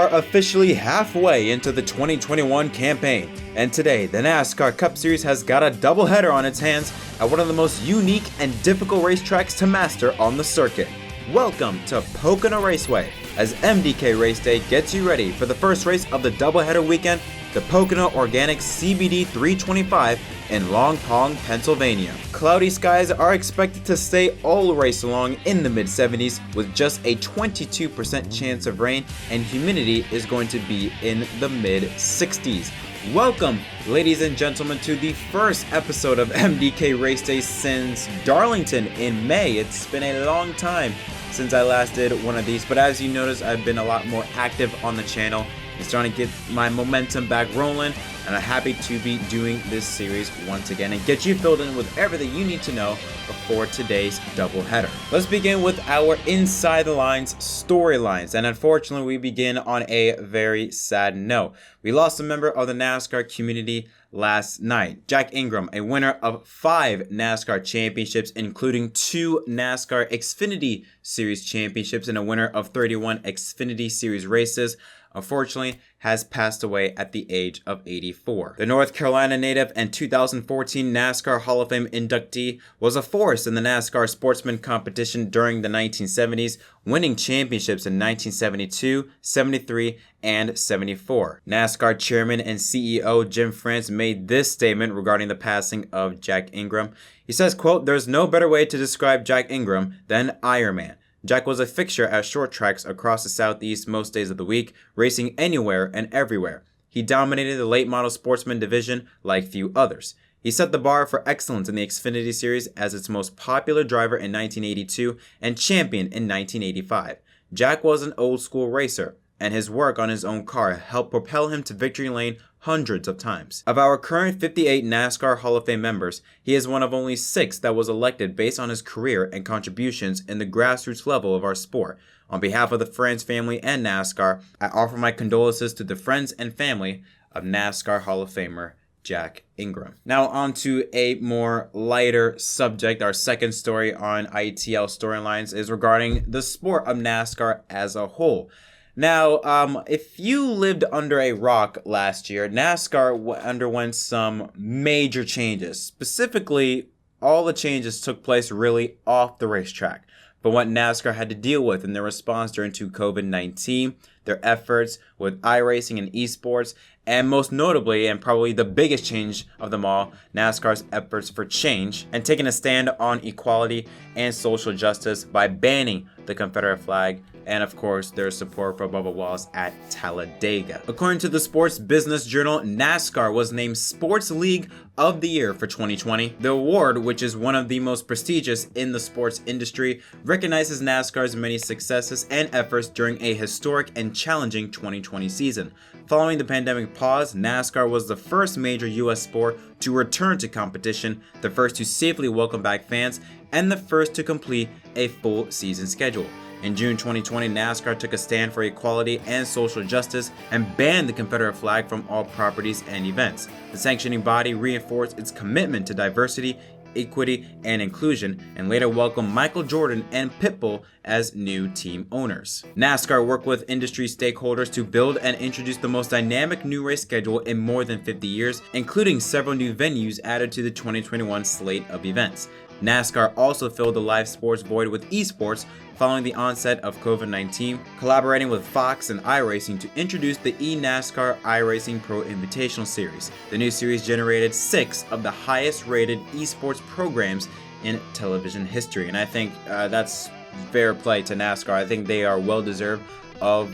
are officially halfway into the 2021 campaign, and today the NASCAR Cup Series has got a doubleheader on its hands at one of the most unique and difficult racetracks to master on the circuit. Welcome to Pocono Raceway, as MDK RaceDay gets you ready for the first race of the doubleheader weekend, the Pocono Organic CBD 325 in Long Pond, Pennsylvania. Cloudy skies are expected to stay all race long in the mid-70s with just a 22% chance of rain, and humidity is going to be in the mid-60s. Welcome, ladies and gentlemen, to the first episode of MDK RaceDay since Darlington in May. It's been a long time since I last did one of these, but as you notice, I've been a lot more active on the channel. It's starting to get my momentum back rolling, and I'm happy to be doing this series once again and get you filled in with everything you need to know before today's doubleheader. Let's begin with our Inside the Lines storylines, and unfortunately we begin on a very sad note. We lost a member of the NASCAR community last night. Jack Ingram, a winner of 5 NASCAR championships, including 2 NASCAR Xfinity Series championships and a winner of 31 Xfinity Series races, unfortunately has passed away at the age of 84. The North Carolina native and 2014 NASCAR Hall of Fame inductee was a force in the NASCAR sportsman competition during the 1970s, winning championships in 1972, 73, and 74. NASCAR chairman and CEO Jim France made this statement regarding the passing of Jack Ingram. He says, quote, "There's no better way to describe Jack Ingram than Iron Man. Jack was a fixture at short tracks across the Southeast most days of the week, racing anywhere and everywhere. He dominated the late model sportsman division like few others. He set the bar for excellence in the Xfinity Series as its most popular driver in 1982 and champion in 1985. Jack was an old school racer, and his work on his own car helped propel him to victory lane hundreds of times. Of our current 58 NASCAR Hall of Fame members, he is one of only 6 that was elected based on his career and contributions in the grassroots level of our sport. On behalf of the France family and NASCAR, I offer my condolences to the friends and family of NASCAR Hall of Famer Jack Ingram." Now on to a more lighter subject. Our second story on ITL Storylines is regarding the sport of NASCAR as a whole. Now, if you lived under a rock last year, NASCAR underwent some major changes. Specifically, all the changes took place really off the racetrack. But what NASCAR had to deal with in their response during COVID-19, their efforts with iRacing and esports, and most notably, and probably the biggest change of them all, NASCAR's efforts for change and taking a stand on equality and social justice by banning the Confederate flag, and of course their support for Bubba Wallace at Talladega. According to the Sports Business Journal, NASCAR was named Sports League of the Year for 2020. The award, which is one of the most prestigious in the sports industry, recognizes NASCAR's many successes and efforts during a historic and challenging 2020 season. Following the pandemic pause, NASCAR was the first major U.S. sport to return to competition, the first to safely welcome back fans, and the first to complete a full season schedule. In June 2020, NASCAR took a stand for equality and social justice and banned the Confederate flag from all properties and events. The sanctioning body reinforced its commitment to diversity, equity, and inclusion, and later welcomed Michael Jordan and Pitbull as new team owners. NASCAR worked with industry stakeholders to build and introduce the most dynamic new race schedule in more than 50 years, including several new venues added to the 2021 slate of events. NASCAR also filled the live sports void with esports following the onset of COVID-19, collaborating with Fox and iRacing to introduce the eNASCAR iRacing Pro Invitational Series. The new series generated 6 of the highest rated esports programs in television history, and I think that's fair play to NASCAR. I think they are well deserved of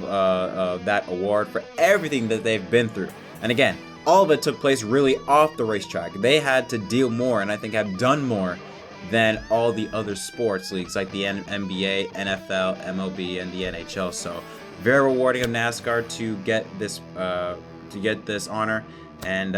that award for everything that they've been through. And again, all of it took place really off the racetrack. They had to deal more, and I think have done more than all the other sports leagues like the NBA, NFL, MLB, and the NHL. So very rewarding of NASCAR to get this honor, and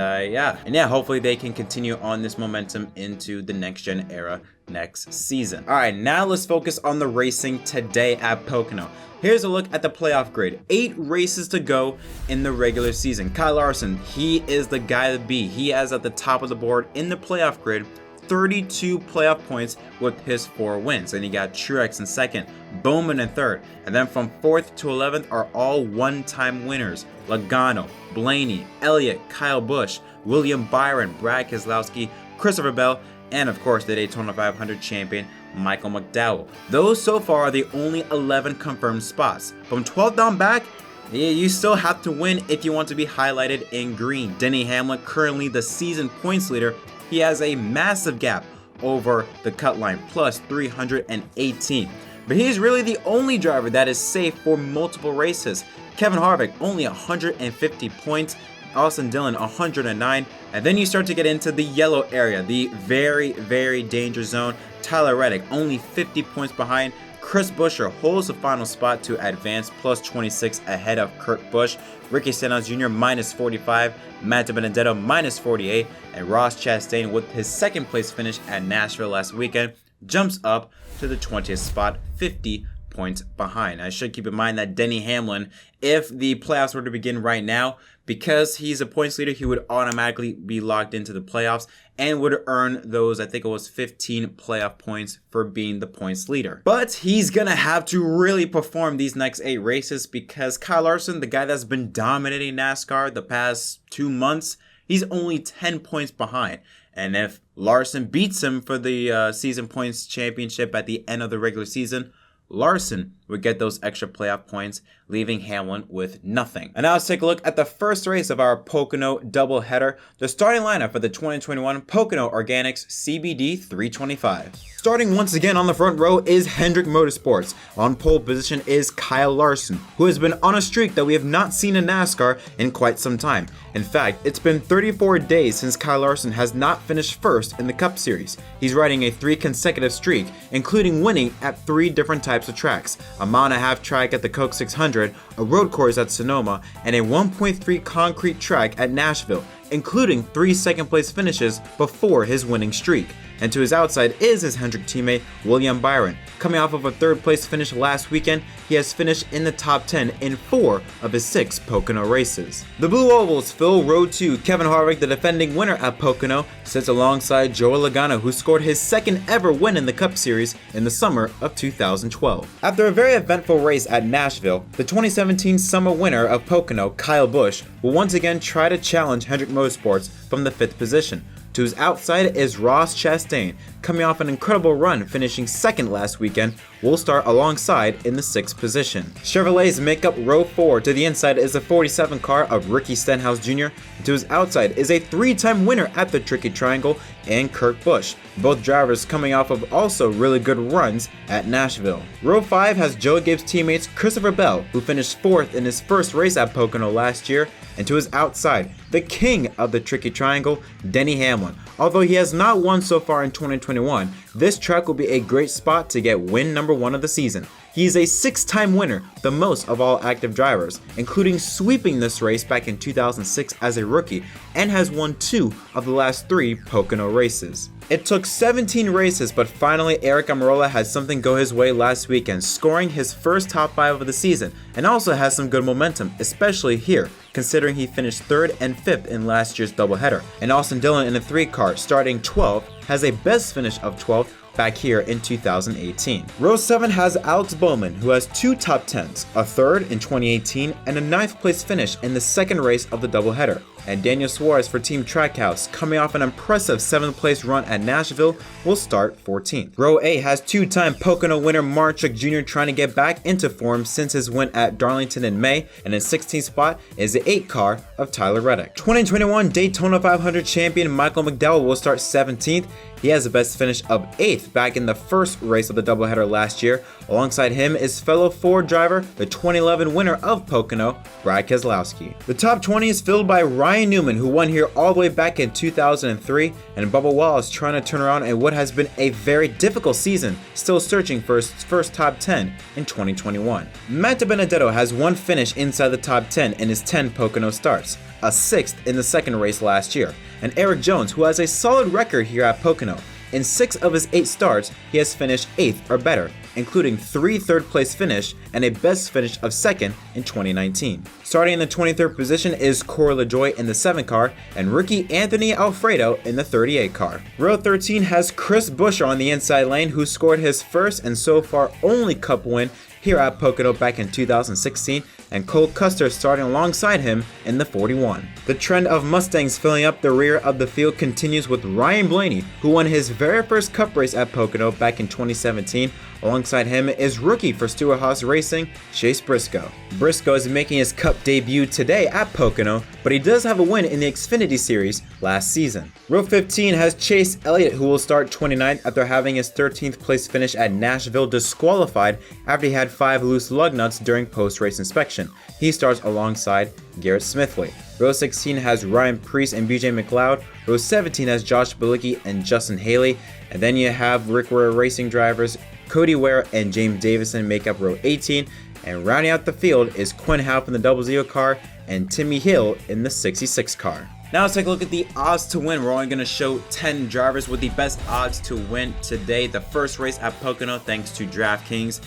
hopefully they can continue on this momentum into the next gen era next season. All right, now let's focus on the racing today at Pocono. Here's a look at the playoff grid. 8 races to go in the regular season. Kyle Larson, he is the guy to beat. He is at the top of the board in the playoff grid 32 playoff points with his 4 wins. And you got Truex in second, Bowman in third, and then from 4th to 11th are all one-time winners. Logano, Blaney, Elliott, Kyle Busch, William Byron, Brad Keselowski, Christopher Bell, and of course the Daytona 500 champion Michael McDowell. Those so far are the only 11 confirmed spots. From 12th down back, you still have to win if you want to be highlighted in green. Denny Hamlin, currently the season points leader, he has a massive gap over the cut line, plus 318. But he's really the only driver that is safe for multiple races. Kevin Harvick, only 150 points. Austin Dillon, 109. And then you start to get into the yellow area, the very, very danger zone. Tyler Reddick, only 50 points behind. Chris Buescher holds the final spot to advance, plus 26 ahead of Kurt Busch. Ricky Stenhouse Jr. minus 45, Matt Benedetto minus 48, and Ross Chastain, with his second place finish at Nashville last weekend, jumps up to the 20th spot, 50 points behind. I should keep in mind that Denny Hamlin, if the playoffs were to begin right now, because he's a points leader, he would automatically be locked into the playoffs and would earn those, I think it was 15 playoff points for being the points leader. But he's gonna have to really perform these next 8 races because Kyle Larson, the guy that's been dominating NASCAR the past 2 months, he's only 10 points behind. And if Larson beats him for the season points championship at the end of the regular season, Larson would get those extra playoff points, leaving Hamlin with nothing. And now let's take a look at the first race of our Pocono doubleheader, the starting lineup for the 2021 Pocono Organics CBD 325. Starting once again on the front row is Hendrick Motorsports. On pole position is Kyle Larson, who has been on a streak that we have not seen in NASCAR in quite some time. In fact, it's been 34 days since Kyle Larson has not finished first in the Cup Series. He's riding a 3 consecutive streak, including winning at 3 different types of tracks: a mile-and-a-half track at the Coke 600, a road course at Sonoma, and a 1.3 concrete track at Nashville, including 3 second-place finishes before his winning streak. And to his outside is his Hendrick teammate, William Byron. Coming off of a 3rd-place finish last weekend, he has finished in the top 10 in 4 of his 6 Pocono races. The Blue Ovals fill row 2. Kevin Harvick, the defending winner at Pocono, sits alongside Joey Logano, who scored his 2nd ever win in the Cup Series in the summer of 2012. After a very eventful race at Nashville, the 2017 summer winner of Pocono, Kyle Busch, will once again try to challenge Hendrick Motorsports from the 5th position. To his outside is Ross Chastain, coming off an incredible run, finishing 2nd last weekend, will start alongside in the 6th position. Chevrolets make up row 4. To the inside is the 47 car of Ricky Stenhouse Jr. To his outside is a 3-time winner at the Tricky Triangle and Kurt Busch, both drivers coming off of also really good runs at Nashville. Row 5 has Joe Gibbs' teammates Christopher Bell, who finished 4th in his first race at Pocono last year, and to his outside, the king of the Tricky Triangle, Denny Hamlin. Although he has not won so far in 2021, this track will be a great spot to get win number 1 of the season. He is a 6-time winner, the most of all active drivers, including sweeping this race back in 2006 as a rookie, and has won 2 of the last 3 Pocono races. It took 17 races, but finally Eric Almirola had something go his way last weekend, scoring his first top 5 of the season, and also has some good momentum, especially here, considering he finished 3rd and 5th in last year's doubleheader. And Austin Dillon in a 3 car, starting 12th, has a best finish of 12th back here in 2018. Row 7 has Alex Bowman, who has 2 top 10s, a 3rd in 2018 and a 9th place finish in the 2nd race of the doubleheader. And Daniel Suarez for Team Trackhouse, coming off an impressive 7th place run at Nashville, will start 14th. Row 8 has 2-time Pocono winner Marchuk Jr. trying to get back into form since his win at Darlington in May, and in 16th spot is the 8 car of Tyler Reddick. 2021 Daytona 500 champion Michael McDowell will start 17th. He has the best finish of 8th back in the first race of the doubleheader last year. Alongside him is fellow Ford driver, the 2011 winner of Pocono, Brad Keselowski. The top 20 is filled by Ryan Newman, who won here all the way back in 2003, and Bubba Wallace trying to turn around in what has been a very difficult season, still searching for his first top 10 in 2021. Matt Benedetto has 1 finish inside the top 10 in his 10 Pocono starts, a 6th in the 2nd race last year. And Eric Jones, who has a solid record here at Pocono. In 6 of his 8 starts, he has finished 8th or better, including 3 third-place finishes and a best finish of 2nd in 2019. Starting in the 23rd position is Corey LaJoie in the 7 car and rookie Anthony Alfredo in the 38 car. Row 13 has Chris Buescher on the inside lane, who scored his first and so far only Cup win here at Pocono back in 2016, and Cole Custer starting alongside him in the 41. The trend of Mustangs filling up the rear of the field continues with Ryan Blaney, who won his very first Cup race at Pocono back in 2017. Alongside him is rookie for Stewart-Haas Racing, Chase Briscoe. Briscoe is making his Cup debut today at Pocono, but he does have a win in the Xfinity Series last season. Row 15 has Chase Elliott, who will start 29th after having his 13th place finish at Nashville disqualified after he had 5 loose lug nuts during post-race inspection. He starts alongside Garrett Smithley. Row 16 has Ryan Preece and BJ McLeod. Row 17 has Josh Bilicki and Justin Haley. And then you have Rick Ware Racing drivers Cody Ware and James Davison make up row 18. And rounding out the field is Quinn Houff in the 00 car and Timmy Hill in the 66 car. Now let's take a look at the odds to win. We're only going to show 10 drivers with the best odds to win today. The first race at Pocono, thanks to DraftKings.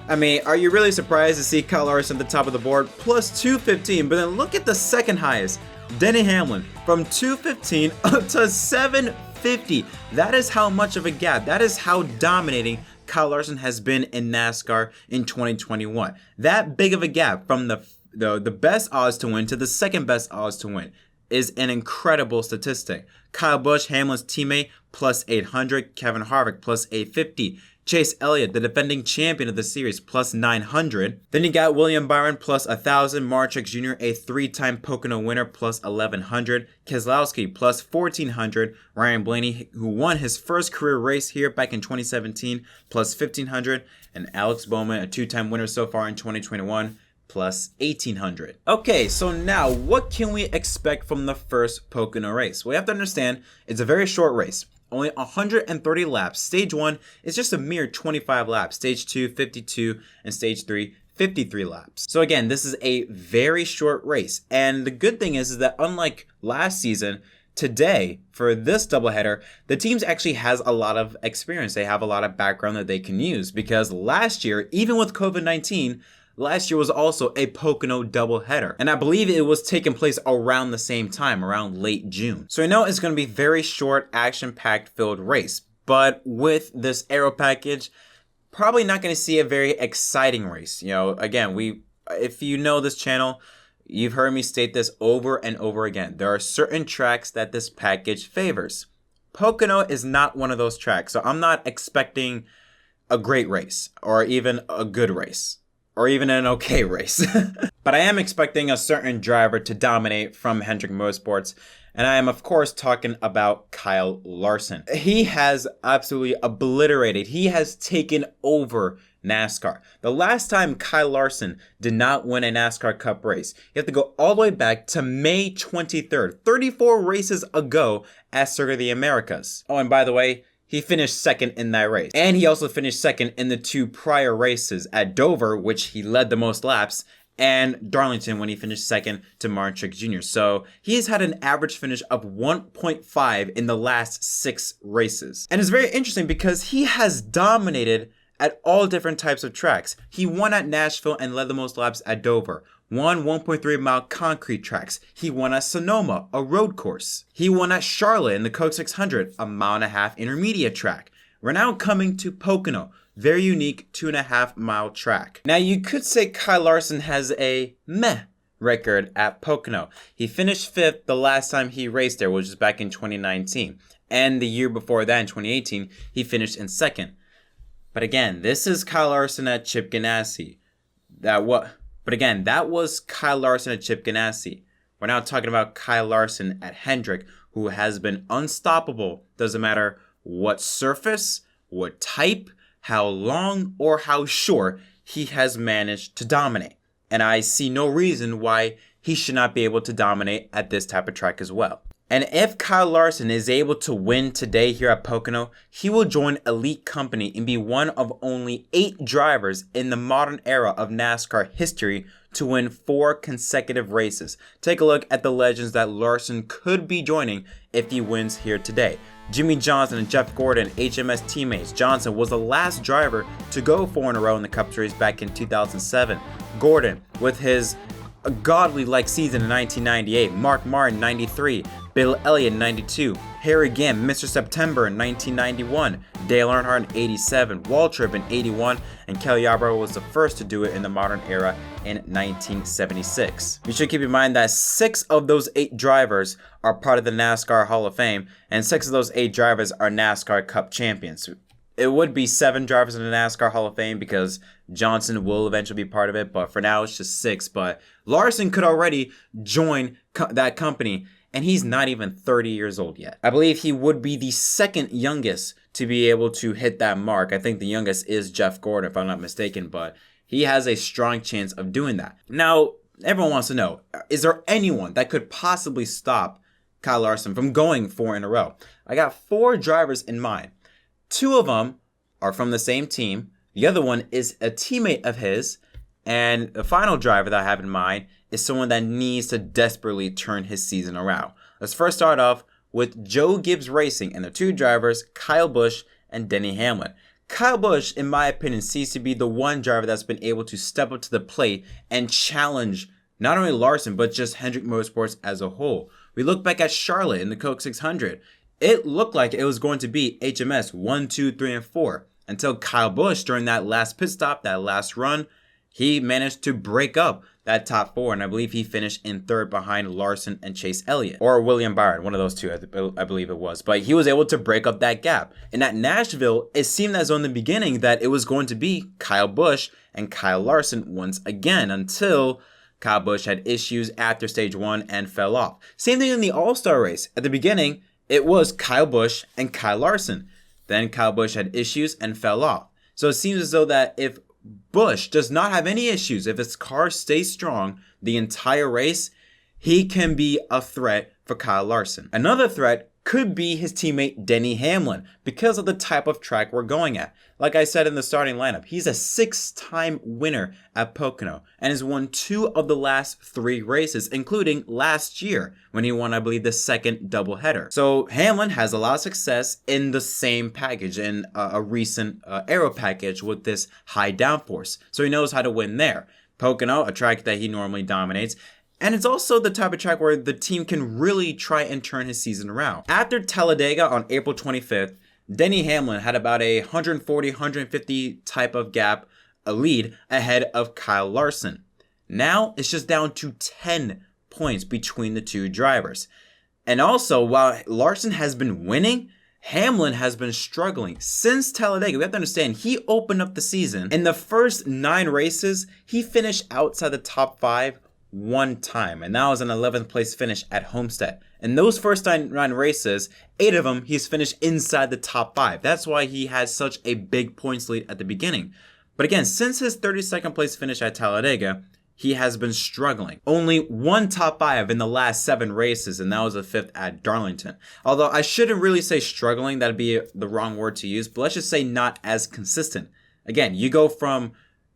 I mean, are you really surprised to see Kyle Larson at the top of the board? Plus 215, but then look at the second highest, Denny Hamlin, from 215 up to 750. That is how much of a gap. That is how dominating Kyle Larson has been in NASCAR in 2021. That big of a gap from the best odds to win to the second best odds to win is an incredible statistic. Kyle Busch, Hamlin's teammate, plus 800. Kevin Harvick, plus 850. Chase Elliott, the defending champion of the series, plus 900. Then you got William Byron, plus 1,000. Mark Truex Jr., a 3-time Pocono winner, plus 1,100. Keselowski, plus 1,400. Ryan Blaney, who won his first career race here back in 2017, plus 1,500. And Alex Bowman, a 2-time winner so far in 2021, plus 1,800. Okay, so now what can we expect from the first Pocono race? Well, you have to understand it's a very short race. Only 130 laps. Stage 1 is just a mere 25 laps. Stage 2, 52, and Stage 3, 53 laps. So again, this is a very short race. And the good thing is that unlike last season, today, for this doubleheader, the teams actually has a lot of experience. They have a lot of background that they can use, because last year, even with COVID-19, last year was also a Pocono doubleheader, and I believe it was taking place around the same time, around late June. So I know it's going to be very short, action-packed filled race, but with this aero package, probably not going to see a very exciting race. You know, again, if you know this channel, you've heard me state this over and over again. There are certain tracks that this package favors. Pocono is not one of those tracks, so I'm not expecting a great race or even a good race, or even an okay race. But I am expecting a certain driver to dominate from Hendrick Motorsports, and I am of course talking about Kyle Larson. He has absolutely obliterated, he has taken over NASCAR. The last time Kyle Larson did not win a NASCAR Cup race, you have to go all the way back to May 23rd, 34 races ago at Circuit of the Americas. Oh, and by the way, he finished second in that race. And he also finished second in the 2 prior races at Dover, which he led the most laps, and Darlington when he finished second to Mark Truex Jr. So he has had an average finish of 1.5 in the last 6 races. And it's very interesting because he has dominated at all different types of tracks. He won at Nashville and led the most laps at Dover. Won 1.3 mile concrete tracks. He won at Sonoma, a road course. He won at Charlotte in the Coke 600, a 1.5 mile intermediate track. We're now coming to Pocono, very unique 2.5 mile track. Now you could say Kyle Larson has a meh record at Pocono. He finished 5th the last time he raced there, which was back in 2019. And the year before that, in 2018, he finished in 2nd. But again, this is Kyle Larson at Chip Ganassi. But again, that was Kyle Larson at Chip Ganassi. We're now talking about Kyle Larson at Hendrick, who has been unstoppable. Doesn't matter what surface, what type, how long, or how short, he has managed to dominate. And I see no reason why he should not be able to dominate at this type of track as well. And if Kyle Larson is able to win today here at Pocono, he will join elite company and be one of only 8 drivers in the modern era of NASCAR history to win 4 consecutive races. Take a look at the legends that Larson could be joining if he wins here today. Jimmy Johnson and Jeff Gordon, HMS teammates. Johnson was the last driver to go 4 in a row in the Cup Series back in 2007. Gordon, with his godly-like season in 1998, Mark Martin 93, Bill Elliott 92, Harry Gant, Mr. September in 1991, Dale Earnhardt in 87, Waltrip in 81, and Kelly Yarborough was the first to do it in the modern era in 1976. You should keep in mind that 6 of those 8 drivers are part of the NASCAR Hall of Fame, and 6 of those 8 drivers are NASCAR Cup champions. It would be 7 drivers in the NASCAR Hall of Fame because Johnson will eventually be part of it, but for now it's just 6. But Larson could already join that company, and he's not even 30 years old yet. I believe he would be the second youngest to be able to hit that mark. I think the youngest is Jeff Gordon, if I'm not mistaken, but he has a strong chance of doing that. Now, everyone wants to know, is there anyone that could possibly stop Kyle Larson from going 4 in a row? I got 4 drivers in mind. 2 of them are from the same team. The other one is a teammate of his. And the final driver that I have in mind is someone that needs to desperately turn his season around. Let's first start off with Joe Gibbs Racing and the 2 drivers, Kyle Busch and Denny Hamlin. Kyle Busch, in my opinion, seems to be the one driver that's been able to step up to the plate and challenge not only Larson, but just Hendrick Motorsports as a whole. We look back at Charlotte in the Coke 600. It looked like it was going to be HMS 1, 2, 3, and 4 until Kyle Busch, during that last pit stop, that last run, he managed to break up that top 4, and I believe he finished in 3rd behind Larson and Chase Elliott, or William Byron, one of those 2, I believe it was. But he was able to break up that gap. And at Nashville, it seemed as though in the beginning that it was going to be Kyle Busch and Kyle Larson once again, until Kyle Busch had issues after stage 1 and fell off. Same thing in the All-Star race. At the beginning, it was Kyle Busch and Kyle Larson. Then Kyle Busch had issues and fell off. So it seems as though that if Busch does not have any issues, if his car stays strong the entire race, he can be a threat for Kyle Larson. Another threat could be his teammate Denny Hamlin because of the type of track we're going at. Like I said in the starting lineup, he's a 6-time winner at Pocono and has won 2 of the last 3 races, including last year when he won, I believe, the 2nd doubleheader. So Hamlin has a lot of success in the same package, in a recent aero package with this high downforce. So he knows how to win there. Pocono, a track that he normally dominates. And it's also the type of track where the team can really try and turn his season around. After Talladega on April 25th, Denny Hamlin had about a 140, 150 type of gap, a lead ahead of Kyle Larson. Now it's just down to 10 points between the 2 drivers. And also, while Larson has been winning, Hamlin has been struggling since Talladega. We have to understand, he opened up the season. In the first 9 races, he finished outside the top 5 1 time, and that was an 11th place finish at Homestead. In those first 9 races, 8 of them he's finished inside the top 5. That's why he had such a big points lead at the beginning. But again, since his 32nd place finish at Talladega, he has been struggling. Only 1 top 5 in the last 7 races, and that was the 5th at Darlington. Although I shouldn't really say struggling, that'd be the wrong word to use, but let's just say not as consistent. Again, you go from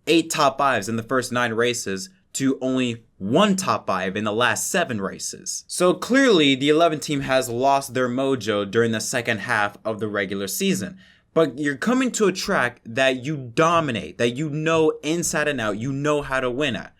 8 top 5s in the first 9 races to only 1 top 5 in the last 7 races. So clearly, the 11 team has lost their mojo during the second half of the regular season. But you're coming to a track that you dominate, that you know inside and out, you know how to win at.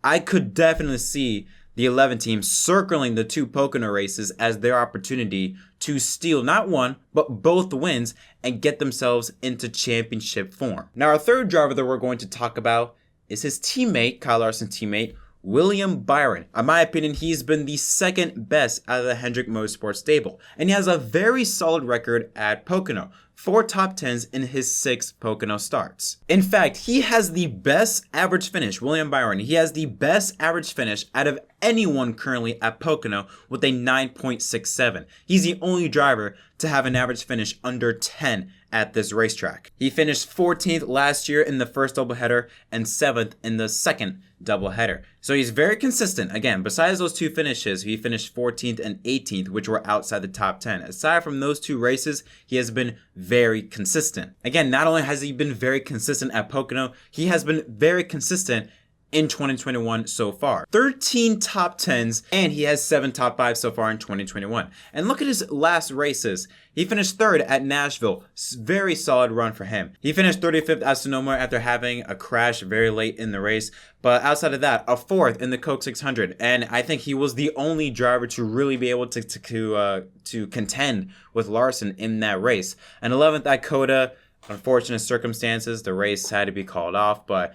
I could definitely see the 11 team circling the 2 Pocono races as their opportunity to steal not 1, but both wins and get themselves into championship form. Now, our third driver that we're going to talk about is his teammate, Kyle Larson's teammate, William Byron. In my opinion, he's been the 2nd best out of the Hendrick Motorsports stable, and he has a very solid record at Pocono. 4 top 10s in his 6 Pocono starts. In fact, he has the best average finish, William Byron. He has the best average finish out of anyone currently at Pocono with a 9.67. He's the only driver to have an average finish under 10 at this racetrack. He finished 14th last year in the first doubleheader and 7th in the second doubleheader. So he's very consistent. Again, besides those 2 finishes, he finished 14th and 18th, which were outside the top 10. Aside from those 2 races, he has been very consistent. Again, not only has he been very consistent at Pocono, he has been very consistent in 2021 so far. 13 top 10s, and he has 7 top 5s so far in 2021. And look at his last races. He finished 3rd at Nashville. Very solid run for him. He finished 35th at Sonoma after having a crash very late in the race. But outside of that, a 4th in the Coke 600. And I think he was the only driver to really be able to contend with Larson in that race. An 11th at Coda. Unfortunate circumstances, the race had to be called off. But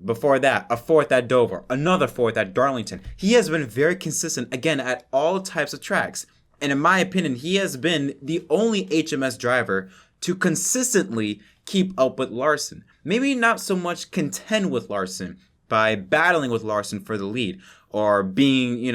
before that, a 4th at Dover. Another 4th at Darlington. He has been very consistent, again, at all types of tracks. And in my opinion, he has been the only HMS driver to consistently keep up with Larson. Maybe not so much contend with Larson by battling with Larson for the lead or being,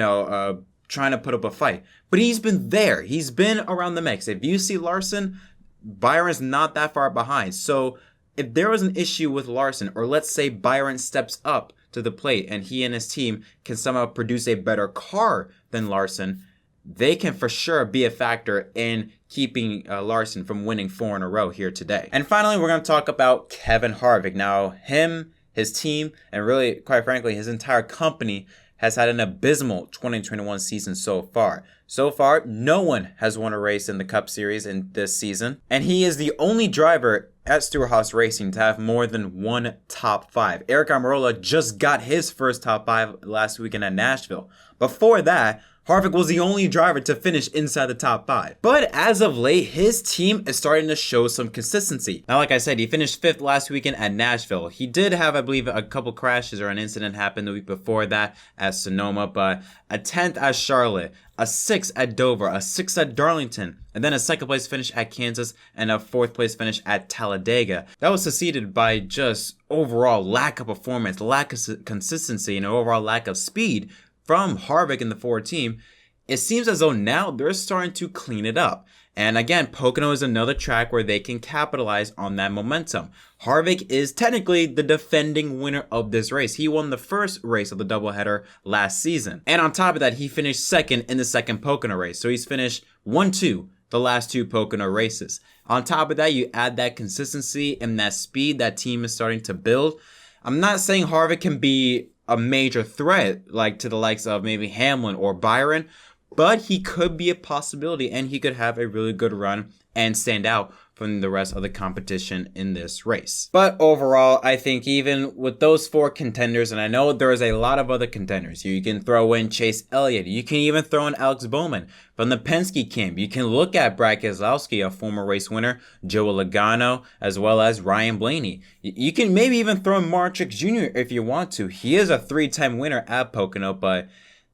trying to put up a fight. But he's been there. He's been around the mix. If you see Larson, Byron's not that far behind. So if there was an issue with Larson, or let's say Byron steps up to the plate and he and his team can somehow produce a better car than Larson, they can for sure be a factor in keeping Larson from winning 4 in a row here today. And finally, we're going to talk about Kevin Harvick. Now, him, his team, and really, quite frankly, his entire company has had an abysmal 2021 season so far. So far, no one has won a race in the Cup Series in this season. And he is the only driver at Stewart-Haas Racing to have more than 1 top 5. Eric Almirola just got his first top 5 last weekend at Nashville. Before that, Harvick was the only driver to finish inside the top 5. But as of late, his team is starting to show some consistency. Now, like I said, he finished 5th last weekend at Nashville. He did have, I believe, a couple crashes or an incident happened the week before that at Sonoma, but a 10th at Charlotte, a 6th at Dover, a 6th at Darlington, and then a 2nd place finish at Kansas and a 4th place finish at Talladega. That was succeeded by just overall lack of performance, lack of consistency, and overall lack of speed from Harvick and the Ford team. It seems as though now they're starting to clean it up. And again, Pocono is another track where they can capitalize on that momentum. Harvick is technically the defending winner of this race. He won the first race of the doubleheader last season. And on top of that, he finished 2nd in the 2nd Pocono race. So he's finished 1-2 the last 2 Pocono races. On top of that, you add that consistency and that speed that team is starting to build. I'm not saying Harvick can be a major threat like to the likes of maybe Hamlin or Byron, but he could be a possibility and he could have a really good run and stand out from the rest of the competition in this race. But overall, I think even with those 4 contenders, and I know there is a lot of other contenders, you can throw in Chase Elliott, you can even throw in Alex Bowman from the Penske camp, you can look at Brad Keselowski, a former race winner, Joe Logano, as well as Ryan Blaney. You can maybe even throw in Mark Truex Jr. if you want to. He is a 3-time winner at Pocono, but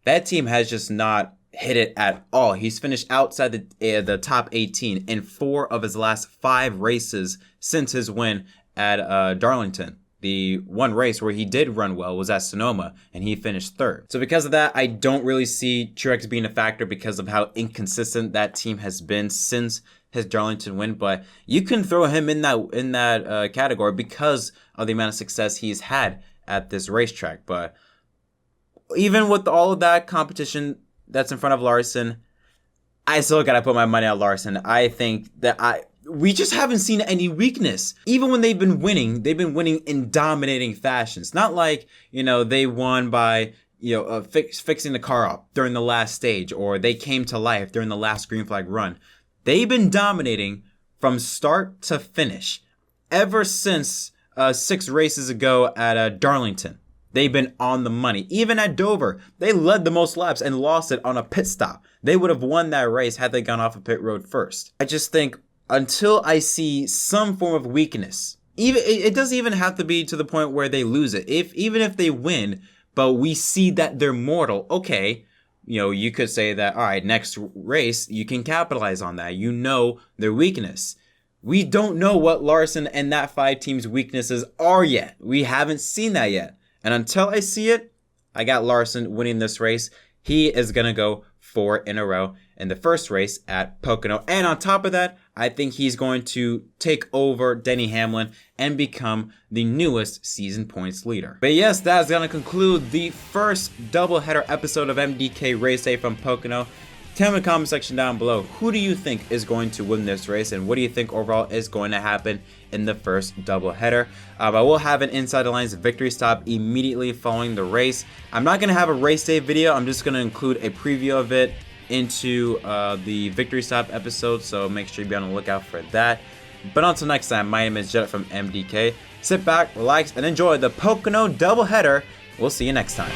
that team has just not hit it at all. He's finished outside the top 18 in 4 of his last 5 races since his win at Darlington. The one race where he did run well was at Sonoma, and he finished 3rd. So because of that, I don't really see Truex being a factor because of how inconsistent that team has been since his Darlington win. But you can throw him in that category because of the amount of success he's had at this racetrack. But even with all of that competition that's in front of Larson, I still gotta put my money on Larson. I think that we just haven't seen any weakness. Even when they've been winning in dominating fashions. Not like, they won by, fixing the car up during the last stage, or they came to life during the last green flag run. They've been dominating from start to finish ever since 6 races ago at Darlington. They've been on the money. Even at Dover, they led the most laps and lost it on a pit stop. They would have won that race had they gone off a pit road first. I just think until I see some form of weakness, it doesn't even have to be to the point where they lose it. Even if they win, but we see that they're mortal, okay, you could say that, all right, next race, you can capitalize on that. Their weakness. We don't know what Larson and that 5 team's weaknesses are yet. We haven't seen that yet. And until I see it, I got Larson winning this race. He is going to go 4 in a row in the first race at Pocono. And on top of that, I think he's going to take over Denny Hamlin and become the newest season points leader. But yes, that's going to conclude the first doubleheader episode of MDK Race Day from Pocono. Tell me in the comment section down below, who do you think is going to win this race, and what do you think overall is going to happen in the first doubleheader? I will have an Inside the Lines victory stop immediately following the race. I'm not going to have a race day video. I'm just going to include a preview of it into the victory stop episode, so make sure you be on the lookout for that. But until next time, my name is Jett from MDK. Sit back, relax, and enjoy the Pocono doubleheader. We'll see you next time.